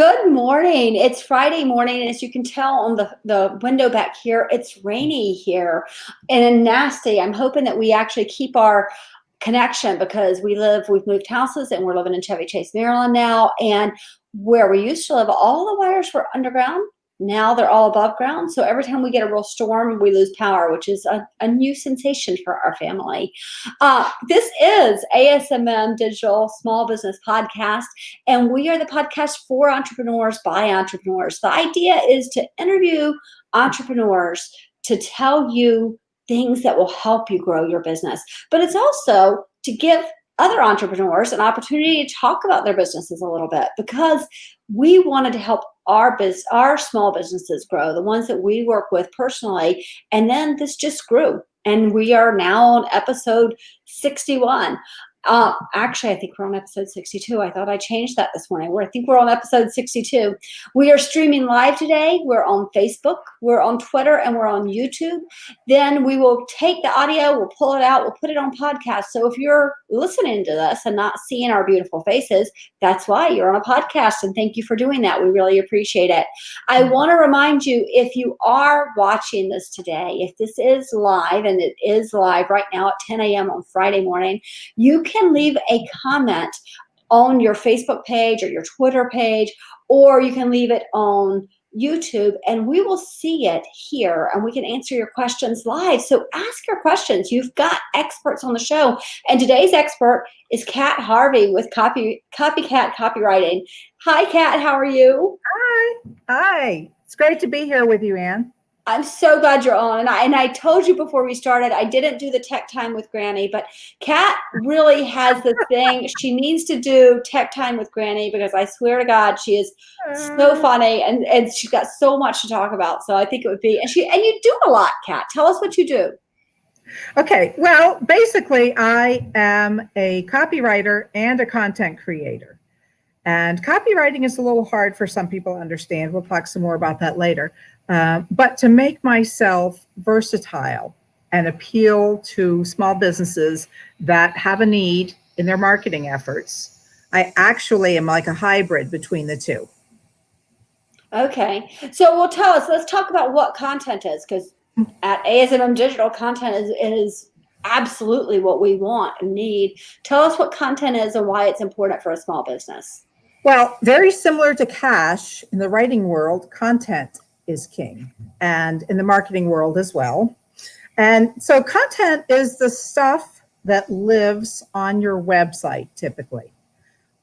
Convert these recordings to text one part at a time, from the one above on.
Good morning. It's Friday morning, and as you can tell on the window back here, it's rainy here and nasty. I'm hoping that we actually keep our connection because we've moved houses and we're living in Chevy Chase, Maryland now. And where we used to live, all the wires were underground. Now they're all above ground. So every time we get a real storm, we lose power, which is a new sensation for our family. This is ASMM Digital Small Business Podcast, and we are the podcast for entrepreneurs by entrepreneurs. The idea is to interview entrepreneurs to tell you things that will help you grow your business, but it's also to give other entrepreneurs an opportunity to talk about their businesses a little bit, because we wanted to help our small businesses grow, the ones that we work with personally. And then this just grew, and we are now on episode 61. Actually, I think we're on episode 62. I thought I changed that this morning. I think we're on episode 62. We are streaming live today. We're on Facebook, we're on Twitter, and we're on YouTube. Then we will take the audio, we'll pull it out, we'll put it on podcast. So if you're listening to this and not seeing our beautiful faces, that's why you're on a podcast. And thank you for doing that. We really appreciate it. I want to remind you, if you are watching this today, if this is live, and it is live right now at 10 a.m. on Friday morning, you can leave a comment on your Facebook page or your Twitter page, or you can leave it on YouTube, and we will see it here and we can answer your questions live. So ask your questions. You've got experts on the show, and today's expert is Cat Harvey with Copycat Copywriting. Hi, Cat. How are you? Hi. It's great to be here with you, Ann. I'm so glad you're on. And I told you before we started, I didn't do the tech time with Granny, but Kat really has the thing. She needs to do tech time with Granny, because I swear to God, she is so funny, and she's got so much to talk about. So I think it would be, and you do a lot, Kat. Tell us what you do. Okay. Well, basically, I am a copywriter and a content creator. And copywriting is a little hard for some people to understand. We'll talk some more about that later. But to make myself versatile and appeal to small businesses that have a need in their marketing efforts, I actually am like a hybrid between the two. Okay. So let's talk about what content is, because at ASMM Digital, content is absolutely what we want and need. Tell us what content is and why it's important for a small business. Well, very similar to cash, in the writing world, content is king, and in the marketing world as well. And so content is the stuff that lives on your website typically,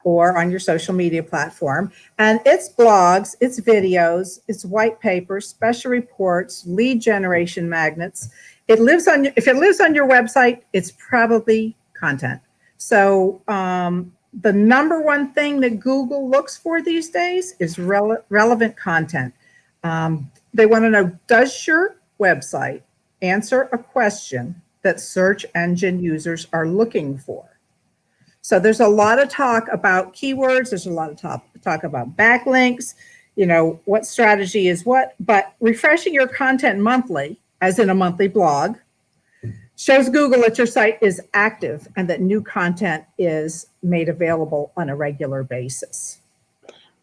or on your social media platform. And it's blogs, it's videos, it's white papers, special reports, lead generation magnets. If it lives on your website, it's probably content. So the number one thing that Google looks for these days is relevant content. They want to know, does your website answer a question that search engine users are looking for? So there's a lot of talk about keywords. There's a lot of talk about backlinks, what strategy is what, but refreshing your content monthly, as in a monthly blog, shows Google that your site is active and that new content is made available on a regular basis.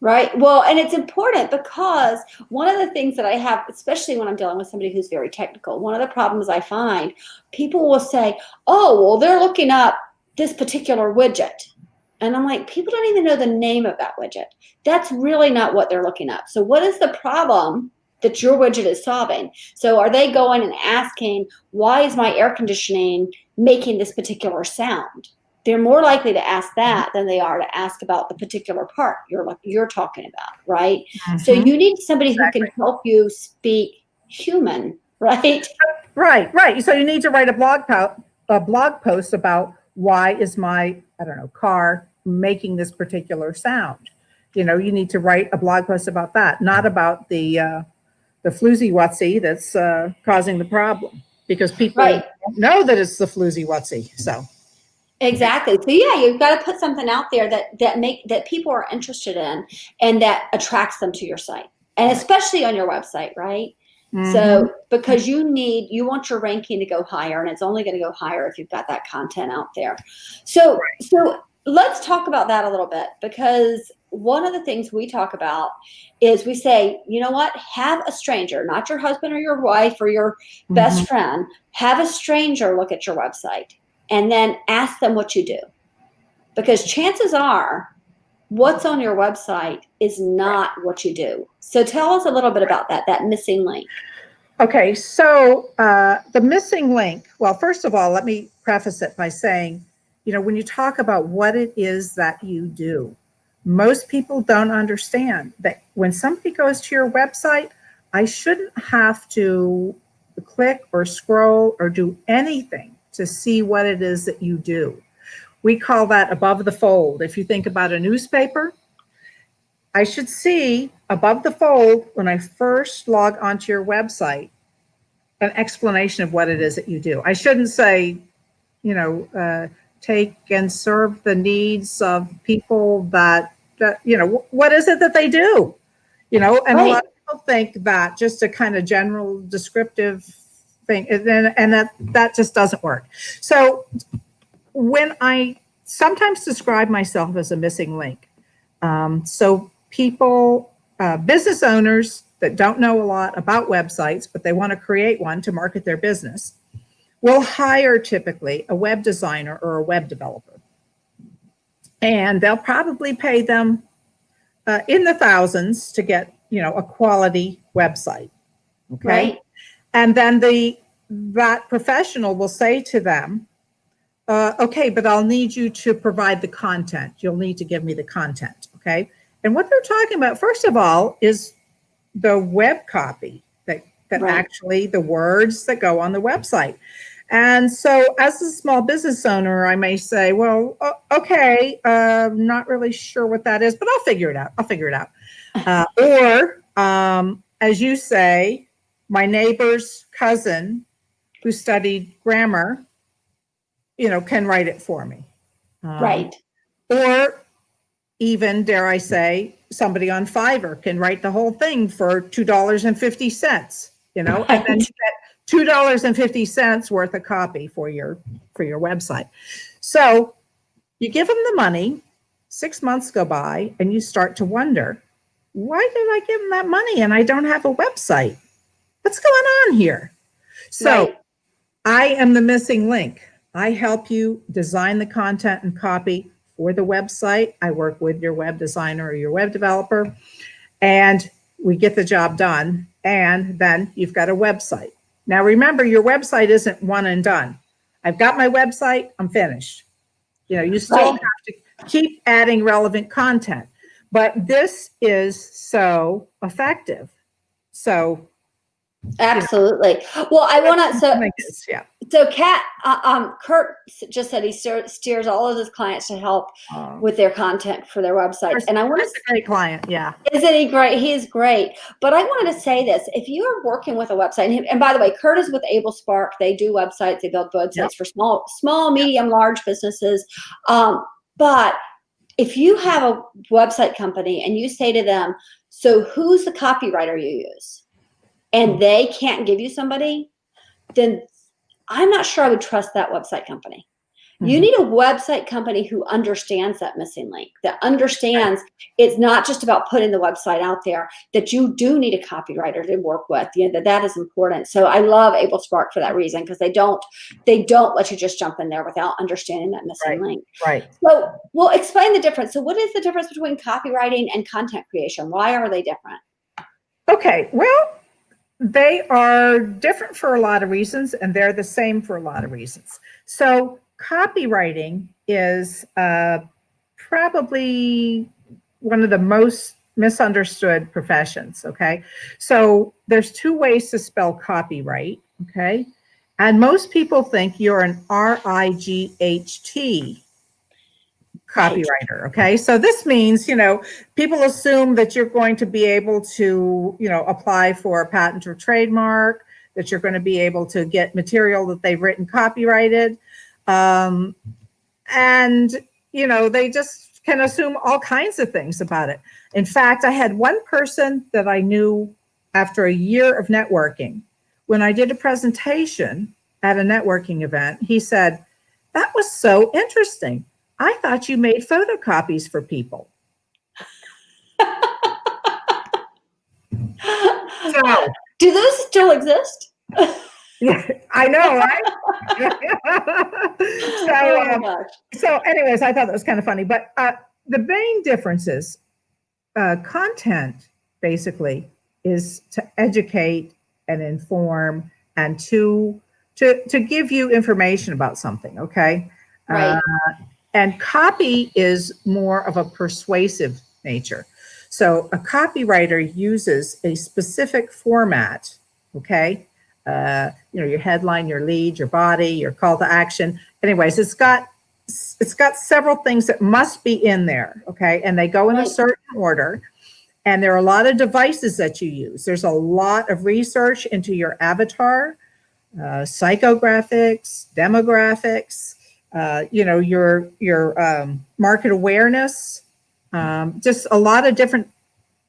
Right. Well, and it's important because one of the things that I have, especially when I'm dealing with somebody who's very technical, one of the problems I find, people will say, oh, well, they're looking up this particular widget. And I'm like, people don't even know the name of that widget. That's really not what they're looking up. So what is the problem that your widget is solving? So are they going and asking, why is my air conditioning making this particular sound? They're more likely to ask that than they are to ask about the particular part you're talking about, right? Mm-hmm. So you need somebody who can help you speak human, right? Right. So you need to write a blog post about, why is my, car making this particular sound? You need to write a blog post about that, not about the floozy wutsy that's causing the problem, because people don't know that it's the floozy wutsy. So. Exactly. So yeah, you've got to put something out there that people are interested in and that attracts them to your site, and especially on your website, right? Mm-hmm. So because you want your ranking to go higher, and it's only going to go higher if you've got that content out there. So let's talk about that a little bit, because one of the things we talk about is we say, you know what, have a stranger, not your husband or your wife or your best friend, have a stranger look at your website and then ask them what you do. Because chances are what's on your website is not what you do. So tell us a little bit about that missing link. Okay, so the missing link, well, first of all, let me preface it by saying, when you talk about what it is that you do, most people don't understand that when somebody goes to your website, I shouldn't have to click or scroll or do anything to see what it is that you do. We call that above the fold. If you think about a newspaper, I should see above the fold when I first log onto your website an explanation of what it is that you do. I shouldn't say, take and serve the needs of people that what is it that they do? And a lot of people think that just a kind of general descriptive thing, and that just doesn't work. So when I sometimes describe myself as a missing link, so people, business owners that don't know a lot about websites, but they want to create one to market their business, will hire typically a web designer or a web developer. And they'll probably pay them in the thousands to get, a quality website. Okay. Right. And then that professional will say to them, okay, but I'll need you to provide the content. You'll need to give me the content. Okay. And what they're talking about, first of all, is the web copy, that actually the words that go on the website. And so as a small business owner, I may say, well, okay, not really sure what that is, but I'll figure it out. Or as you say, my neighbor's cousin who studied grammar, can write it for me. Right. Or even, dare I say, somebody on Fiverr can write the whole thing for $2.50, and then you get $2.50 worth of copy for your website. So you give them the money, 6 months go by, and you start to wonder, why did I give them that money and I don't have a website? What's going on here? So I am the missing link. I help you design the content and copy for the website. I work with your web designer or your web developer, and we get the job done. And then you've got a website. Now, remember, your website isn't one and done. I've got my website, I'm finished. You still have to keep adding relevant content, but this is so effective. So absolutely. Well, I want to, so Cat, Kurt just said he steers all of his clients to help with their content for their websites. And I want to, a great client. Yeah. Isn't he great? He is great. But I wanted to say this, if you are working with a website, and by the way, Kurt is with AbleSpark. They do websites, they build websites for small, medium, large businesses. But if you have a website company and you say to them, so who's the copywriter you use? And they can't give you somebody, then I'm not sure I would trust that website company. You need a website company who understands that missing link, that understands it's not just about putting the website out there, that you do need a copywriter to work with, that is important. So I love AbleSpark for that reason, because they don't let you just jump in there without understanding that missing link. Right. So we'll explain the difference. So what is the difference between copywriting and content creation? Why are they different? Okay, well, they are different for a lot of reasons, and they're the same for a lot of reasons. So copywriting is probably one of the most misunderstood professions, okay? So there's two ways to spell copyright, okay? And most people think you're an R-I-G-H-T copywriter, okay? So this means, people assume that you're going to be able to, apply for a patent or trademark, that you're going to be able to get material that they've written copyrighted. And, they just can assume all kinds of things about it. In fact, I had one person that I knew after a year of networking. When I did a presentation at a networking event, he said, that was so interesting. I thought you made photocopies for people. So, do those still exist? yeah, I know, right? Oh my gosh. So anyways, I thought that was kind of funny. But the main difference is content basically is to educate and inform and to give you information about something, okay? Right. And copy is more of a persuasive nature. So a copywriter uses a specific format, okay? Your headline, your lead, your body, your call to action. Anyways, it's got several things that must be in there, okay? And they go in a certain order. And there are a lot of devices that you use. There's a lot of research into your avatar, psychographics, demographics, your market awareness, just a lot of different.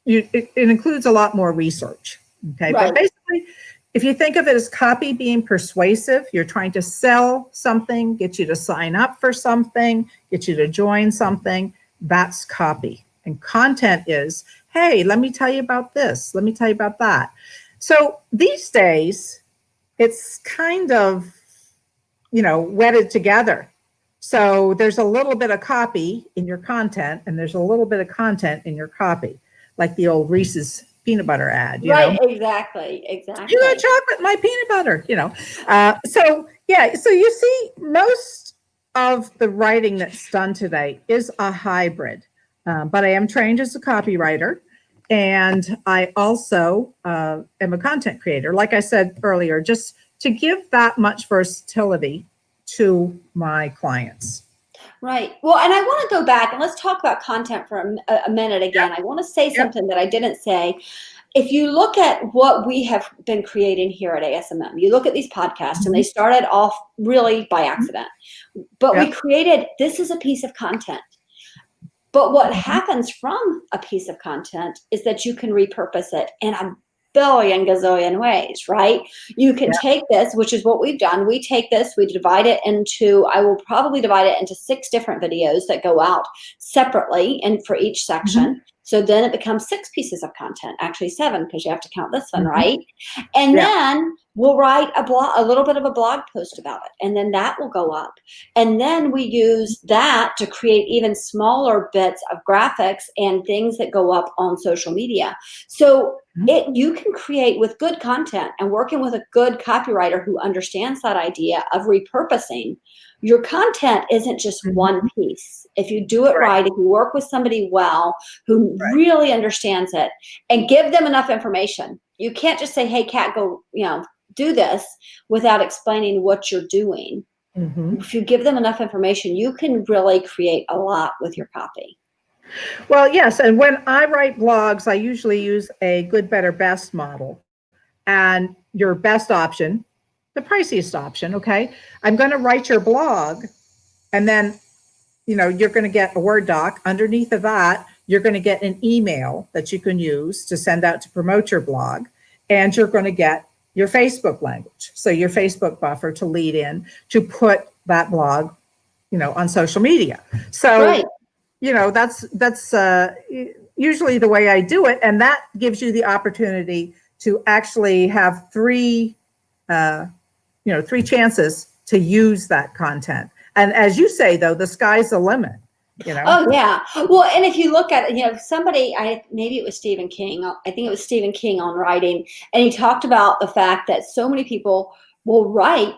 It includes a lot more research. Okay, right. But basically, if you think of it as copy being persuasive, you're trying to sell something, get you to sign up for something, get you to join something. That's copy. And content is, hey, let me tell you about this. Let me tell you about that. So these days, it's kind of, wedded together. So there's a little bit of copy in your content, and there's a little bit of content in your copy, like the old Reese's peanut butter ad. Right, exactly. You got chocolate, my peanut butter. So you see, most of the writing that's done today is a hybrid. But I am trained as a copywriter, and I also am a content creator. Like I said earlier, just to give that much versatility to my clients. Right. Well, and I want to go back and let's talk about content for a minute again. I want to say something that I didn't say. If you look at what we have been creating here at ASMM, you look at these podcasts and they started off really by accident, but we created, this is a piece of content. But what happens from a piece of content is that you can repurpose it in a billion gazillion ways, right? You can take this, which is what we've done. We take this, we divide it into, I will probably divide it into 6 different videos that go out separately and for each section. So then it becomes 6 pieces of content, actually 7, because you have to count this one, right? And then we'll write a little bit of a blog post about it, and then that will go up. And then we use that to create even smaller bits of graphics and things that go up on social media. So you can create with good content and working with a good copywriter who understands that idea of repurposing. Your content isn't just one piece. If you do it right, if you work with somebody well who really understands it and give them enough information, you can't just say, hey, Cat, go, do this without explaining what you're doing. If you give them enough information, you can really create a lot with your copy. Well, yes. And when I write blogs, I usually use a good, better, best model. And your best option, the priciest option, okay? I'm going to write your blog, and then, you're going to get a Word doc. Underneath of that, you're going to get an email that you can use to send out to promote your blog. And you're going to get your Facebook language. So your Facebook buffer to lead in to put that blog, on social media. So, that's usually the way I do it. And that gives you the opportunity to actually have 3 chances to use that content. And as you say, though, the sky's the limit. Oh, yeah. Well, and if you look at it, somebody, maybe it was Stephen King. I think it was Stephen King on writing. And he talked about the fact that so many people will write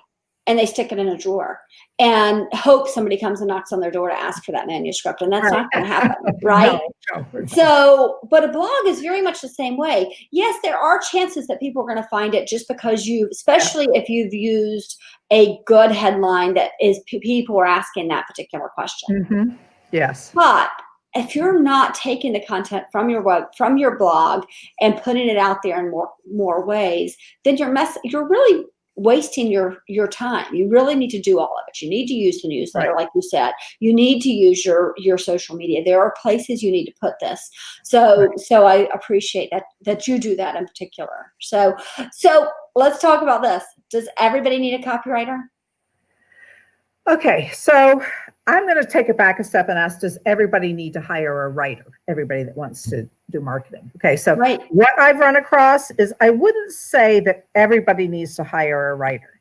and they stick it in a drawer and hope somebody comes and knocks on their door to ask for that manuscript. And that's not going to happen, right? No. So, but a blog is very much the same way. Yes, there are chances that people are going to find it just because especially if you've used a good headline that is people are asking that particular question. Yes. But if you're not taking the content from your blog and putting it out there in more ways, then you're really wasting your time. You really need to do all of it. You need to use the newsletter, like you said. You need to use your social media. There are places you need to put this. So I appreciate that you do that in particular. So let's talk about this. Does everybody need a copywriter? Okay, so I'm going to take it back a step and ask, does everybody need to hire a writer? Everybody that wants to do marketing. Okay, so Right. what I've run across is I wouldn't say that everybody needs to hire a writer.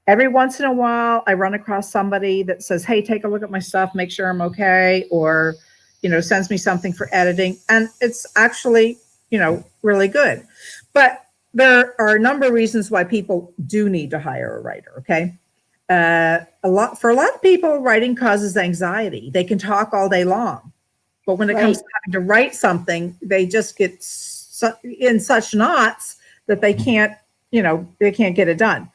Every once in a while, I run across somebody that says, hey, take a look at my stuff, make sure I'm okay, or, sends me something for editing. And it's actually, really good. But there are a number of reasons why people do need to hire a writer, okay? For a lot of people, writing causes anxiety. They can talk all day long, but when it comes to having to write something, they just get in such knots that they can't get it done.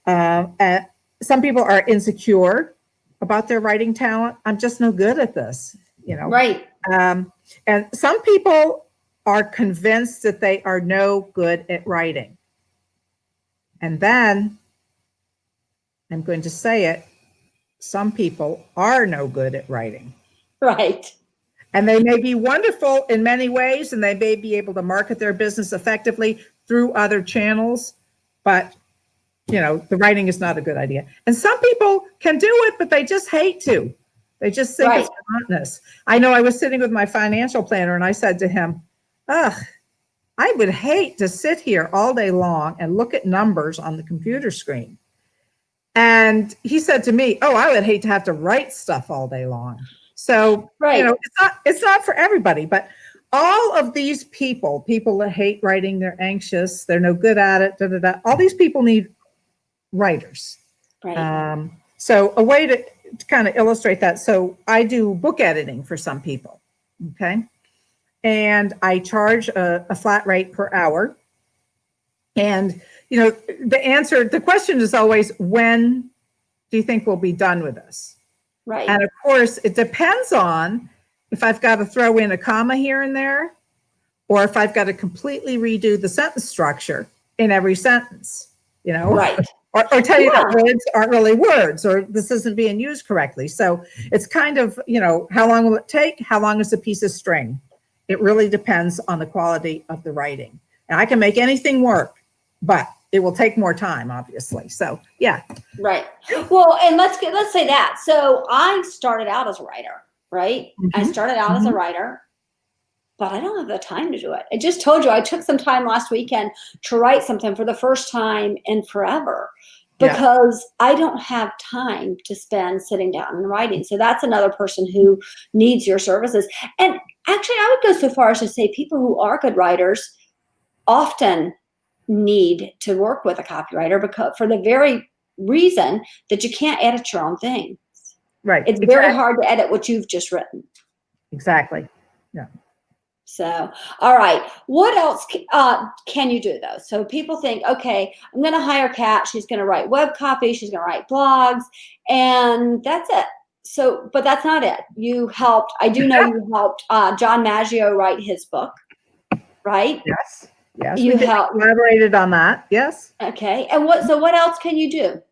And some people are insecure about their writing talent. I'm just no good at this, Right. And some people are convinced that they are no good at writing. And then I'm going to say it, some people are no good at writing. Right. And they may be wonderful in many ways, and they may be able to market their business effectively through other channels, but the writing is not a good idea. And some people can do it, but they just hate to. They just think it's monotonous. I know I was sitting with my financial planner and I said to him, I would hate to sit here all day long and look at numbers on the computer screen. And he said to me, I would hate to have to write stuff all day long. So, it's not for everybody, but all of these people that hate writing, they're anxious, they're no good at it, all these people need writers. Right. So a way to kind of illustrate that. So I do book editing for some people. Okay. And I charge a flat rate per hour. And, the question is always, when do you think we'll be done with this? Right. And of course, it depends on if I've got to throw in a comma here and there, or if I've got to completely redo the sentence structure in every sentence, Right. or tell you that words aren't really words, or this isn't being used correctly. So it's kind of, how long will it take? How long is a piece of string? It really depends on the quality of the writing. And I can make anything work, but it will take more time, obviously. So, yeah. Right. Well, and let's say that. So I started out as a writer, right? I started out as a writer, but I don't have the time to do it. I just told you I took some time last weekend to write something for the first time in forever, because I don't have time to spend sitting down and writing. So that's another person who needs your services. And actually, I would go so far as to say people who are good writers often need to work with a copywriter, because for the very reason that you can't edit your own things. Right. It's very hard to edit what you've just written. Exactly. Yeah. So, all right. What else can you do though? So people think, okay, I'm going to hire Cat. She's going to write web copy. She's going to write blogs, and that's it. So, but that's not it. You helped. I do know you helped John Maggio write his book, right? Yes. Yes. You we collaborated on that. Yes. Okay. And what else can you do?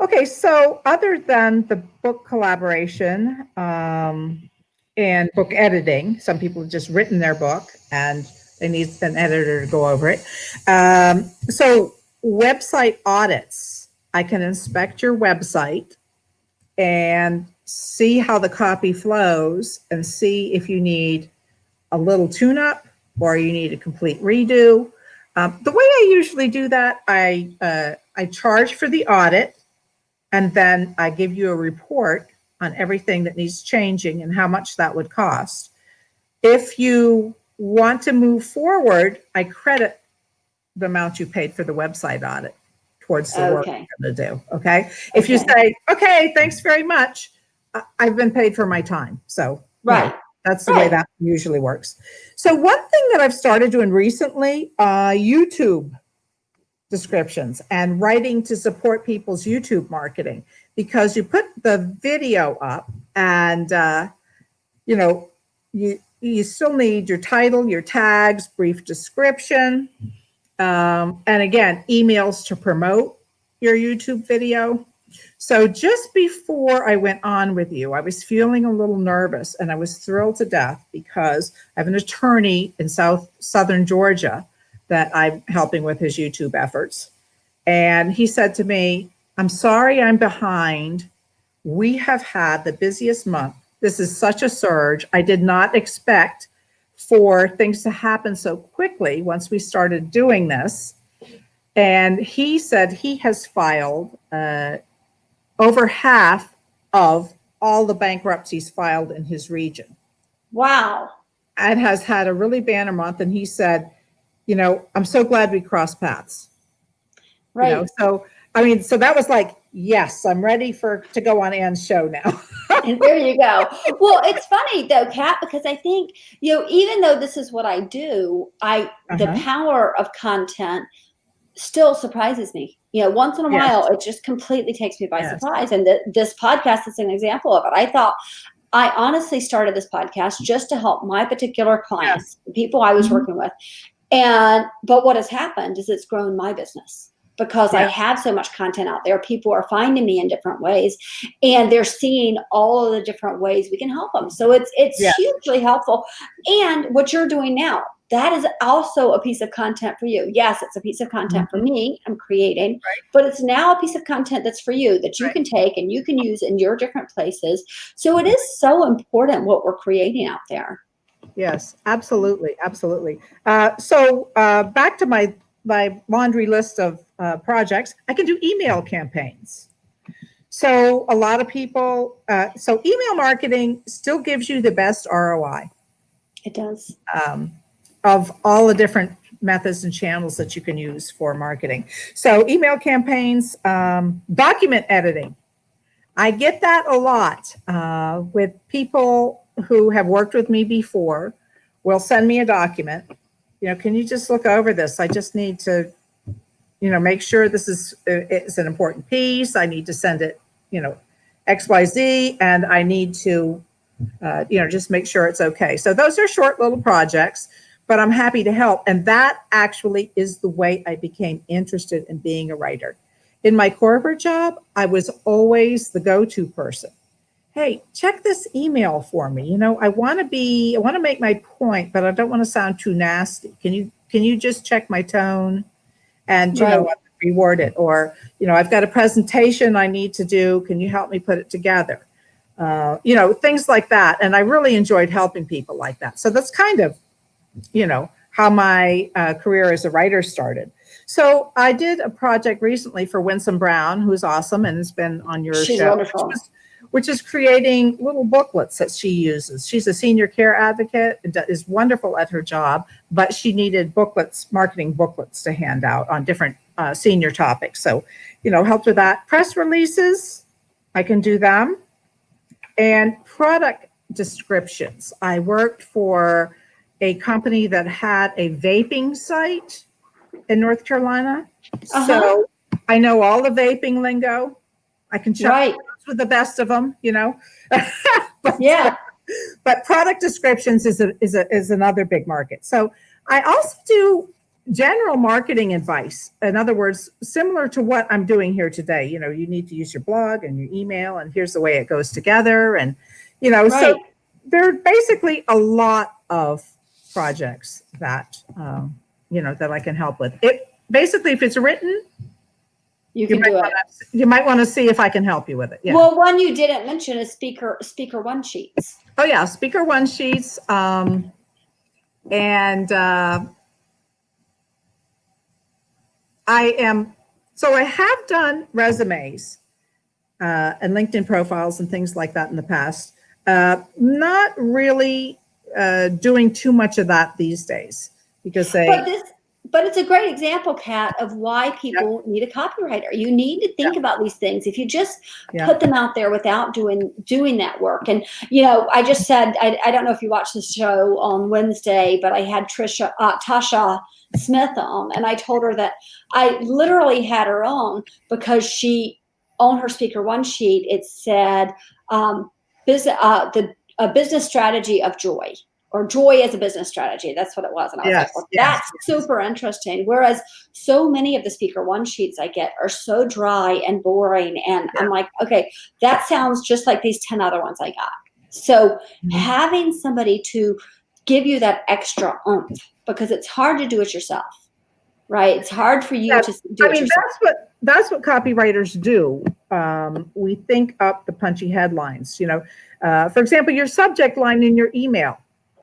Okay. So other than the book collaboration, and book editing, some people have just written their book and they need an editor to go over it. So website audits, I can inspect your website and see how the copy flows and see if you need a little tune-up or you need a complete redo. The way I usually do that, I charge for the audit, and then I give you a report on everything that needs changing and how much that would cost. If you want to move forward, I credit the amount you paid for the website audit towards the work I'm going to do. Okay. If you say, okay, thanks very much, I've been paid for my time. So that's the way that usually works. So one thing that I've started doing recently, YouTube descriptions and writing to support people's YouTube marketing, because you put the video up and, you still need your title, your tags, brief description, and again, emails to promote your YouTube video. So just before I went on with you, I was feeling a little nervous, and I was thrilled to death because I have an attorney in southern Georgia that I'm helping with his YouTube efforts. And he said to me, I'm sorry I'm behind we have had the busiest month. This is such a surge. I did not expect for things to happen so quickly once we started doing this. And he said he has filed over half of all the bankruptcies filed in his region. Wow. And has had a really banner month. And he said, you know, I'm so glad we crossed paths. Right. You know, so, I mean, so that was like, yes, I'm ready to go on Anne's show now. And there you go. Well, it's funny though, Kat, because I think, you know, even though this is what I do, the power of content still surprises me. You know, once in a while, it just completely takes me by surprise. And this podcast is an example of it. I honestly started this podcast just to help my particular clients, the people I was working with. But what has happened is it's grown my business because I have so much content out there. People are finding me in different ways and they're seeing all of the different ways we can help them. So it's hugely helpful. And what you're doing now, that is also a piece of content for you. Yes, it's a piece of content for me, I'm creating, but it's now a piece of content that's for you that you can take and you can use in your different places. So it is so important what we're creating out there. Yes, absolutely. Absolutely. So back to my laundry list of projects, I can do email campaigns. So a lot of people, so email marketing still gives you the best ROI. It does. Of all the different methods and channels that you can use for marketing. So email campaigns, document editing. I get that a lot with people who have worked with me before, will send me a document. You know, can you just look over this? I just need to, you know, make sure this is it's an important piece. I need to send it, you know, XYZ, and I need to, you know, just make sure it's okay. So those are short little projects, but I'm happy to help. And that actually is the way I became interested in being a writer. In my corporate job, I was always the go-to person. Hey, check this email for me. You know, I want to make my point, but I don't want to sound too nasty. Can you just check my tone and, you know, reward it? Or, you know, I've got a presentation I need to do. Can you help me put it together? You know, things like that. And I really enjoyed helping people like that. So that's kind of, you know, how my career as a writer started. So I did a project recently for Winsome Brown, who's awesome and has been on your show, which is creating little booklets that she uses. She's a senior care advocate and is wonderful at her job, but she needed booklets, marketing booklets to hand out on different senior topics. So, you know, helped with that. Press releases, I can do them. And product descriptions. I worked for a company that had a vaping site in North Carolina. So I know all the vaping lingo. I can chat with the best of them, you know. But product descriptions is another big market. So I also do general marketing advice. In other words, similar to what I'm doing here today. You know, you need to use your blog and your email, and here's the way it goes together. And, you know, so there are basically a lot of projects that, you know, that I can help with. It basically, if it's written, you might want to see if I can help you with it. Yeah. Well, one you didn't mention is speaker one sheets. Oh yeah, speaker one sheets. And I have done resumes and LinkedIn profiles and things like that in the past. Not really doing too much of that these days because But it's a great example, Kat, of why people need a copywriter. You need to think about these things. If you just put them out there without doing that work. And, you know, I just said, I don't know if you watched the show on Wednesday, but I had Tasha Smith on, and I told her that I literally had her on because she, on her speaker one sheet, it said, a business strategy of joy. Or joy as a business strategy. That's what it was. And I was like, well, that's super interesting. Whereas so many of the speaker one sheets I get are so dry and boring. And I'm like, okay, that sounds just like these 10 other ones I got. So having somebody to give you that extra oomph, because it's hard to do it yourself, right? It's hard for you to do it yourself. that's what copywriters do. We think up the punchy headlines. For example, your subject line in your email.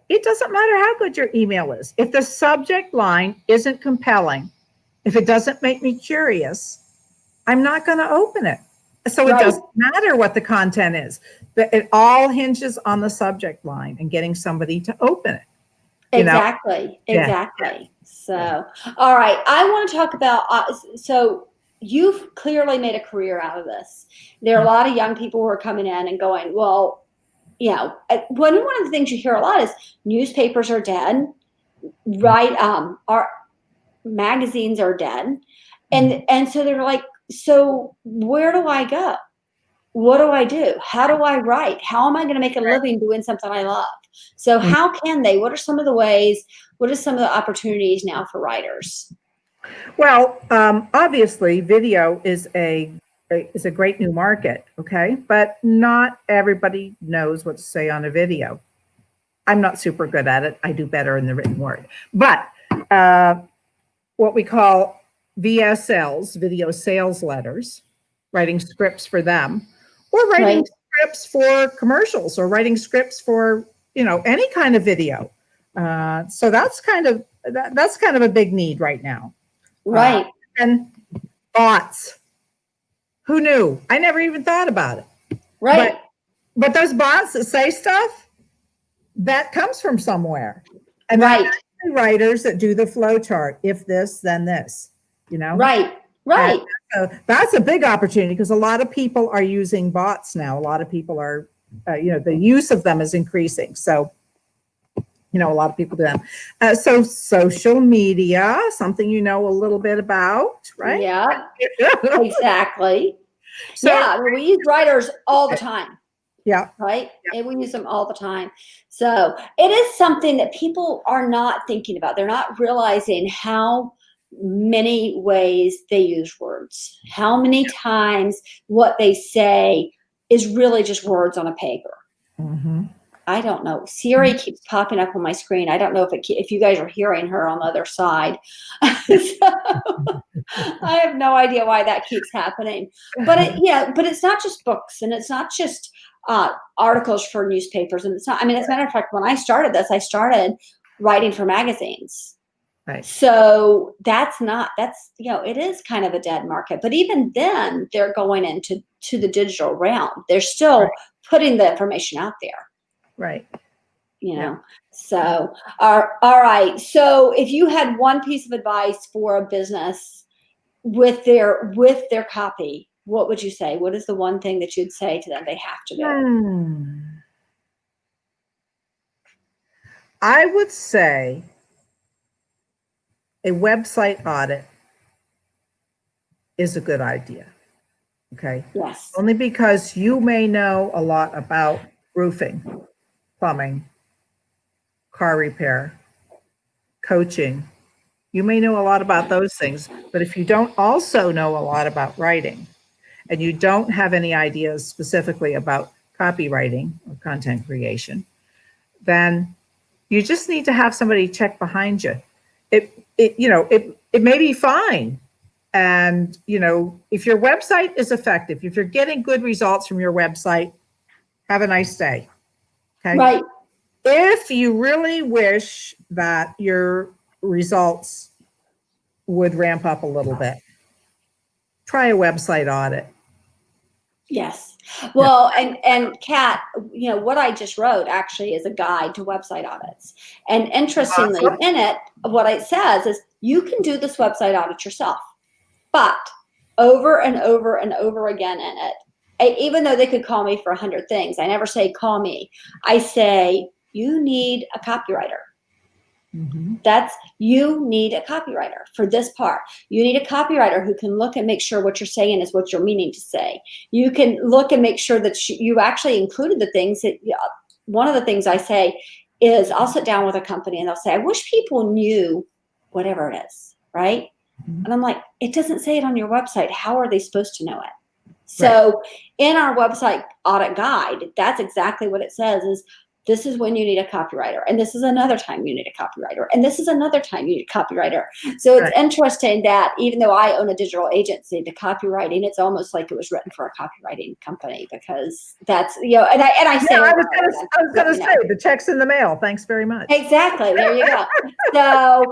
It doesn't matter how good your email is. If the subject line isn't compelling, if it doesn't make me curious, I'm not going to open it. So it doesn't matter what the content is. It all hinges on the subject line and getting somebody to open it. Exactly. So, all right. I want to talk about, so you've clearly made a career out of this. There are a lot of young people who are coming in and going, well, one of the things you hear a lot is newspapers are dead, right? Our magazines are dead. And so they're like, so where do I go? What do I do? How do I write? How am I going to make a living doing something I love? So how can they? What are some of the ways? What are some of the opportunities now for writers? Well, obviously, video is a great new market, okay? But not everybody knows what to say on a video. I'm not super good at it. I do better in the written word. But what we call VSLs, video sales letters, writing scripts for them, or writing scripts for commercials, or writing scripts for any kind of video. So that's kind of a big need right now. Right. And bots. Who knew? I never even thought about it. Right. But those bots that say stuff, that comes from somewhere. And writers that do the flow chart. If this, then this. Right. And so that's a big opportunity because a lot of people are using bots now. A lot of people are, the use of them is increasing. So, a lot of people do them. So social media, something a little bit about, right? Yeah, exactly. So, we use writers all the time. Yeah. Right. Yeah. And we use them all the time. So it is something that people are not thinking about. They're not realizing how many ways they use words, how many times what they say is really just words on a paper. Mm-hmm. I don't know. Siri keeps popping up on my screen. I don't know if you guys are hearing her on the other side. So, I have no idea why that keeps happening. But it's not just books, and it's not just articles for newspapers, and it's not. I mean, as a matter of fact, when I started this, I started writing for magazines. Right. So it is kind of a dead market. But even then, they're going into the digital realm. They're still putting the information out there. Right. So, all right. So if you had one piece of advice for a business with their copy, what would you say? What is the one thing that you'd say to them they have to do? I would say a website audit is a good idea. Okay. Yes. Only because you may know a lot about roofing, plumbing, car repair, coaching. You may know a lot about those things, but if you don't also know a lot about writing, and you don't have any ideas specifically about copywriting or content creation, then you just need to have somebody check behind you. It may be fine. And, if your website is effective, if you're getting good results from your website, have a nice day. Okay. Right. If you really wish that your results would ramp up a little bit, try a website audit. Yes. Well, and Cat, what I just wrote actually is a guide to website audits. And interestingly, in it, what it says is you can do this website audit yourself, but over and over and over again in it, even though they could call me for 100 things, I never say, call me. I say, you need a copywriter. Mm-hmm. You need a copywriter for this part. You need a copywriter who can look and make sure what you're saying is what you're meaning to say. You can look and make sure that you actually included the things that, one of the things I say is I'll sit down with a company and they'll say, I wish people knew whatever it is, right? Mm-hmm. And I'm like, it doesn't say it on your website. How are they supposed to know it? So in our website audit guide, that's exactly what it says is this is when you need a copywriter, and this is another time you need a copywriter, and this is another time you need a copywriter. So it's interesting that even though I own a digital agency, the copywriting, it's almost like it was written for a copywriting company, because that's, and I say, I was going to say, the check's in the mail. Thanks very much. Exactly. There you go. So,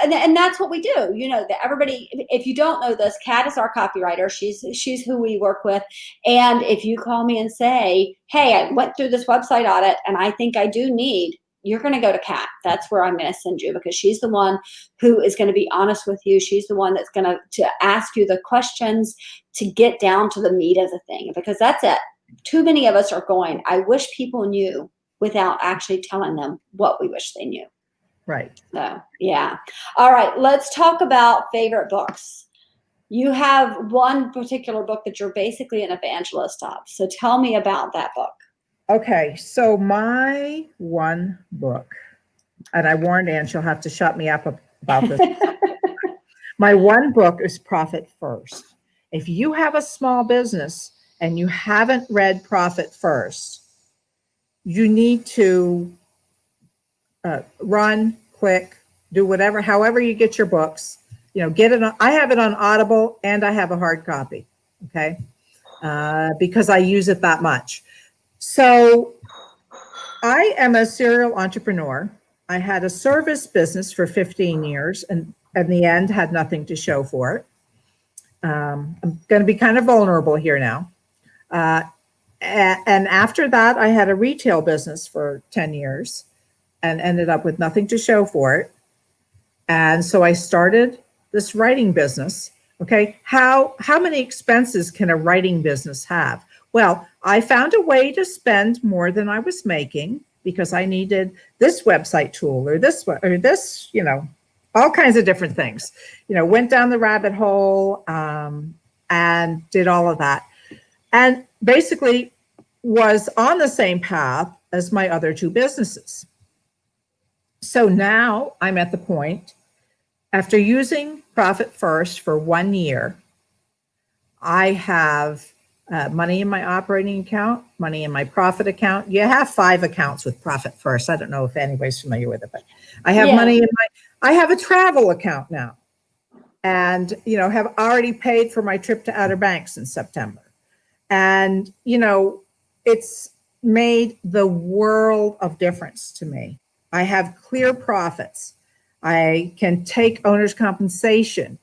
and that's what we do. That everybody, if you don't know this, Kat is our copywriter. She's who we work with. And if you call me and say, hey, I went through this website audit and I think I do need, you're going to go to Kat. That's where I'm going to send you, because she's the one who is going to be honest with you. She's the one that's going to ask you the questions to get down to the meat of the thing, because that's it. Too many of us are going, I wish people knew, without actually telling them what we wish they knew. Right. So, yeah. All right. Let's talk about favorite books. You have one particular book that you're basically an evangelist of. So tell me about that book. Okay. So my one book, and I warned Ann, she'll have to shut me up about this. My one book is Profit First. If you have a small business and you haven't read Profit First, you need to run, click, do whatever, however you get your books, get it on. I have it on Audible and I have a hard copy. Okay. Because I use it that much. So I am a serial entrepreneur. I had a service business for 15 years and in the end had nothing to show for it. I'm going to be kind of vulnerable here now. And after that, I had a retail business for 10 years and ended up with nothing to show for it. And so I started this writing business. Okay, how many expenses can a writing business have? Well, I found a way to spend more than I was making because I needed this website tool or this, all kinds of different things. Went down the rabbit hole and did all of that. And basically was on the same path as my other two businesses. So now I'm at the point, after using Profit First for 1 year, I have money in my operating account, money in my profit account. You have 5 accounts with Profit First. I don't know if anybody's familiar with it, but I have money in I have a travel account now, and have already paid for my trip to Outer Banks in September. And, it's made the world of difference to me. I have clear profits. I can take owner's compensation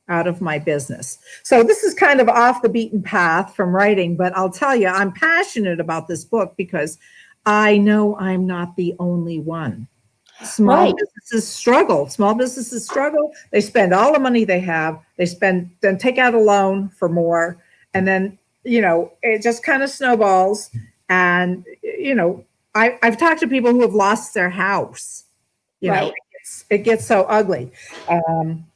out of my business. So this is kind of off the beaten path from writing, but I'll tell you, I'm passionate about this book because I know I'm not the only one. Small businesses struggle. Small businesses struggle. They spend all the money they have. Then take out a loan for more. And then, it just kind of snowballs. And, I've talked to people who have lost their house. It gets so ugly.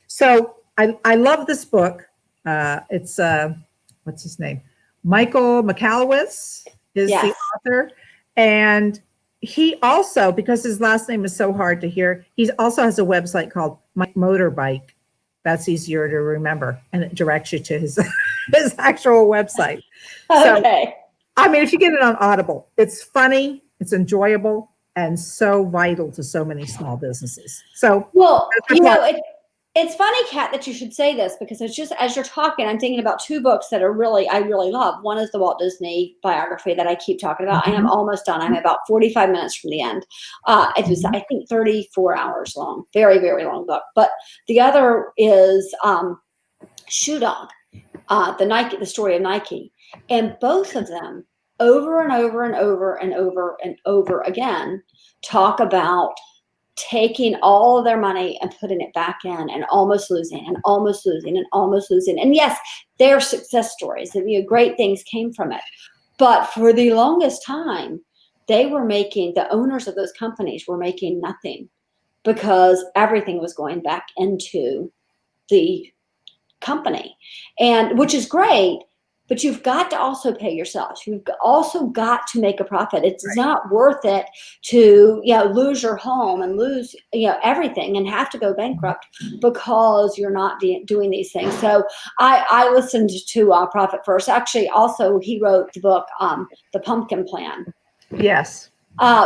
So I love this book. It's, what's his name? Michael Michalowicz is the author. And he also, because his last name is so hard to hear, he also has a website called Mike Motorbike. That's easier to remember, and it directs you to his his actual website. Okay. So, if you get it on Audible, it's funny, it's enjoyable, and so vital to so many small businesses. So, it's funny, Kat, that you should say this, because it's just, as you're talking, I'm thinking about 2 books that I really love. One is the Walt Disney biography that I keep talking about. I am almost done. I'm about 45 minutes from the end. It was, I think, 34 hours long. Very, very long book. But the other is Shoe Dog, the story of Nike. And both of them, over and over and over and over and over again, talk about taking all of their money and putting it back in and almost losing and almost losing and almost losing. And yes, they're success stories and great things came from it. But for the longest time, the owners of those companies were making nothing, because everything was going back into the company, and which is great. But you've got to also pay yourself. You've also got to make a profit. It's not worth it to lose your home and lose everything and have to go bankrupt because you're not doing these things. So I listened to Profit First. Actually, also he wrote the book The Pumpkin Plan. Yes.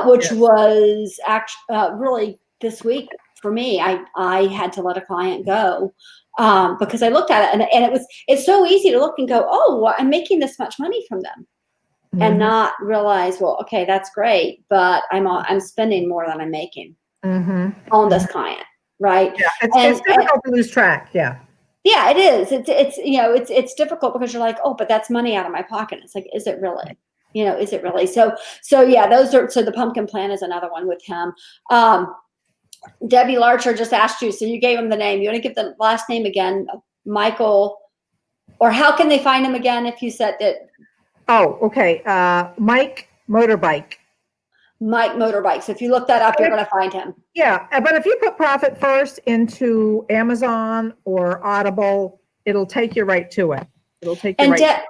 which was actually really this week for me. I had to let a client go because I looked at it, and it's so easy to look and go, oh, well, I'm making this much money from them, and not realize, well, okay, that's great, but I'm spending more than I'm making on this client, right? Yeah, it's difficult to lose track. Yeah. Yeah, it is. It's difficult because you're like, oh, but that's money out of my pocket. It's like, is it really? Is it really? So yeah, so the pumpkin plan is another one with him. Debbie Larcher just asked you, so you gave him the name. You want to give the last name again, Michael, or how can they find him again if you said that? Oh, okay. Mike Motorbike. Mike Motorbike. So if you look that up, you're going to find him. Yeah, but if you put Profit First into Amazon or Audible, it'll take you right to it. It'll take you right to it.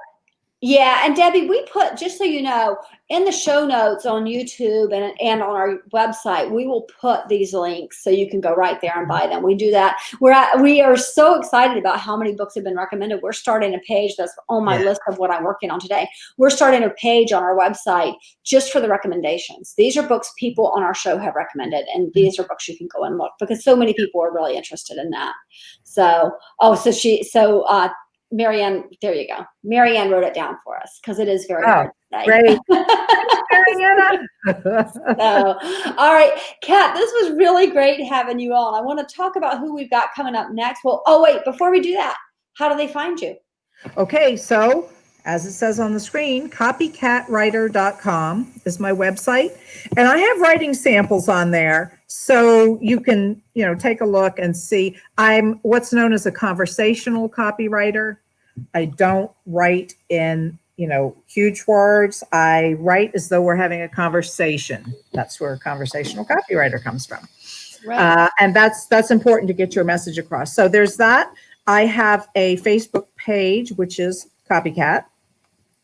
Yeah, and Debbie, we put, just so you know, in the show notes on YouTube and on our website, we will put these links so you can go right there and buy them. We do that. We are so excited about how many books have been recommended. We're starting a page that's on my list of what I'm working on today. We're starting a page on our website just for the recommendations. These are books people on our show have recommended, and these are books you can go and look because so many people are really interested in that. So, Marianne, there you go. Marianne wrote it down for us because it is very hard to say. Great. So, all right, Kat, this was really great having you on. I want to talk about who we've got coming up next. Well, wait, before we do that, how do they find you? Okay, so as it says on the screen, copycatwriter.com is my website. And I have writing samples on there so you can, take a look and see. I'm what's known as a conversational copywriter. I don't write in, huge words. I write as though we're having a conversation. That's where a conversational copywriter comes from. Right. And that's important to get your message across. So there's that. I have a Facebook page, which is Copycat.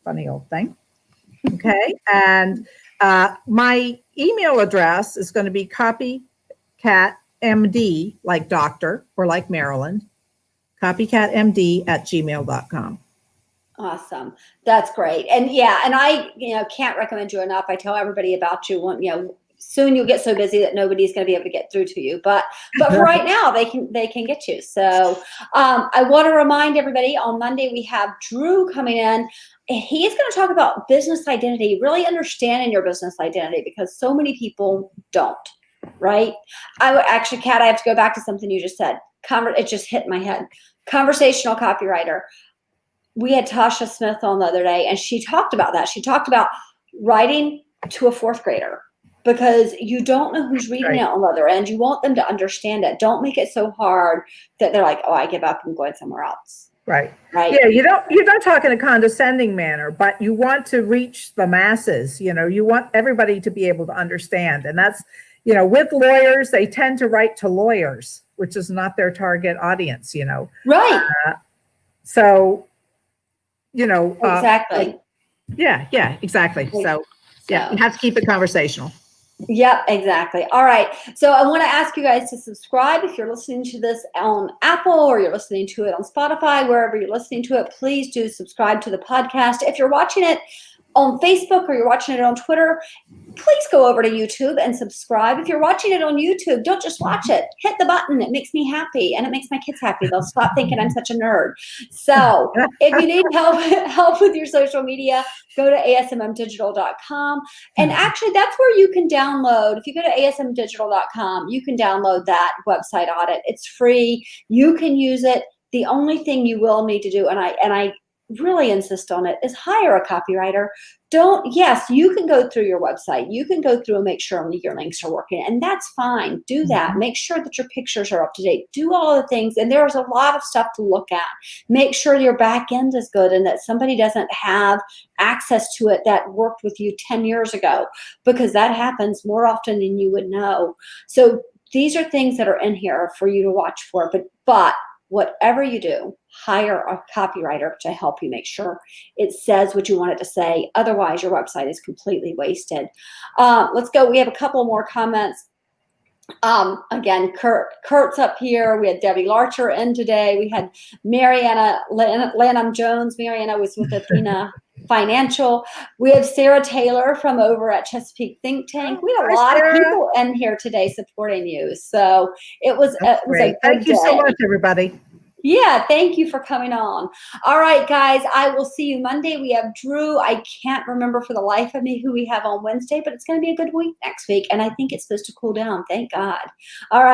Funny old thing. Okay. And my email address is going to be copycatmd, like doctor or like Maryland, copycatmd@gmail.com. Awesome. That's great. And I, can't recommend you enough. I tell everybody about you. Soon you'll get so busy that nobody's going to be able to get through to you. But for right now, they can get you. So I want to remind everybody on Monday, we have Dhru coming in. He is going to talk about business identity, really understanding your business identity, because so many people don't, right? Actually, Kat, I have to go back to something you just said. It just hit my head. Conversational copywriter. We had Tasha Smith on the other day, and she talked about that. She talked about writing to a fourth grader, because you don't know who's reading it on the other end. You want them to understand it. Don't make it so hard that they're like, oh, I give up, I'm going somewhere else. Right. Yeah, you're not talking in a condescending manner, but you want to reach the masses. You want everybody to be able to understand. And that's, with lawyers, they tend to write to lawyers, which is not their target audience, Right. Exactly. Yeah, exactly. So you have to keep it conversational. Yep, exactly. All right. So I want to ask you guys to subscribe. If you're listening to this on Apple or you're listening to it on Spotify, wherever you're listening to it, please do subscribe to the podcast. If you're watching it on Facebook or you're watching it on Twitter, please go over to YouTube and subscribe. If you're watching it on YouTube, don't just watch it. Hit the button. It makes me happy, and it makes my kids happy. They'll stop thinking I'm such a nerd. So if you need help with your social media, go to asmmdigital.com. And actually, that's where you can download. If you go to asmdigital.com, you can download that website audit. It's free. You can use it. The only thing you will need to do, and I really insist on it, is hire a copywriter. Yes, you can go through your website. You can go through and make sure only your links are working, and that's fine. Do that. Make sure that your pictures are up to date. Do all the things, and there's a lot of stuff to look at. Make sure your back end is good and that somebody doesn't have access to it that worked with you 10 years ago, because that happens more often than you would know. So these are things that are in here for you to watch for, but whatever you do, hire a copywriter to help you make sure it says what you want it to say. Otherwise, your website is completely wasted. Let's go. We have a couple more comments. Again, Kurt's up here. We had Debbie Larcher in today. We had Mariana Lanham Jones. Mariana was with Athena financial. We have Sarah Taylor from over at Chesapeake Think Tank. We had a Hi, lot Sarah. of people in here today supporting you. So it was a Great. good Thank you so day. much, everybody. Yeah, thank you for coming on. All right, guys, I will see you Monday. We have Dhru. I can't remember for the life of me who we have on Wednesday, but it's going to be a good week next week. And I think it's supposed to cool down. Thank God. All right.